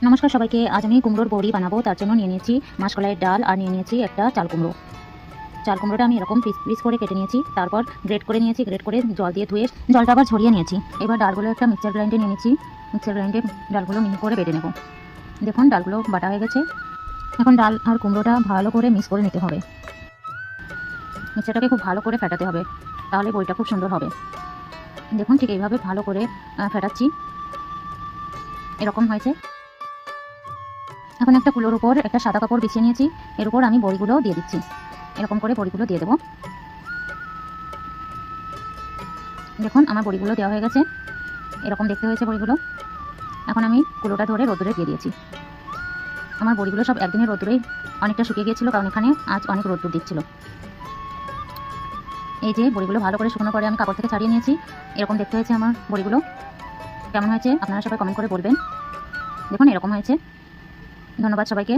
নমস্কার সবাইকে। আজ আমি কুমড়োর বড়ি বানাবো। তার জন্য নিয়ে নিয়েছি মাসকলাইয়ের ডাল আর নিয়ে নিয়েছি একটা চাল কুমড়ো। চাল কুমড়োটা আমি এরকম পিস পিস করে কেটে নিয়েছি, তারপর গ্রেট করে নিয়েছি। গ্রেট করে জল দিয়ে ধুয়ে জলটা আবার ঝরিয়ে নিয়েছি। এবার ডালগুলো একটা মিক্সার গ্রাইন্ডে নিয়ে নিয়েছি। মিক্সার গ্রাইন্ডে ডালগুলো মিহি করে বেটে নেব। দেখুন ডালগুলো বাটা হয়ে গেছে। এখন ডাল আর কুমড়োটা ভালো করে মিক্স করে নিতে হবে। মিক্সারটাকে খুব ভালো করে ফেটাতে হবে, তাহলে বড়িটা খুব সুন্দর হবে। দেখুন ঠিক এইভাবে ভালো করে ফেটাচ্ছি, এরকম হয়েছে। এখন একটা কুলোর উপর একটা সাদা কাপড় বিছিয়ে নিয়েছি, এর উপর আমি বড়িগুলো দিয়ে দিচ্ছি। এরকম করে বড়িগুলো দিয়ে দেবো। দেখুন আমার বড়িগুলো দেওয়া হয়ে গেছে, এরকম দেখতে হয়েছে বড়িগুলো। এখন আমি কুলোটা ধরে রোদ্দুরে দিয়ে দিয়েছি। আমার বড়িগুলো সব একদিনের রোদ্দুরেই অনেকটা শুকিয়ে গিয়েছিল, কারণ এখানে আজ অনেক রোদ্দুর দিচ্ছিল। এই যে বড়িগুলো ভালো করে শুকনো করে আমি কাপড় থেকে ছাড়িয়ে নিয়েছি। এরকম দেখতে হয়েছে আমার বড়িগুলো। কেমন হয়েছে আপনারা সবাই কমেন্ট করে বলবেন। দেখুন এরকম হয়েছে। ধন্যবাদ সবাইকে।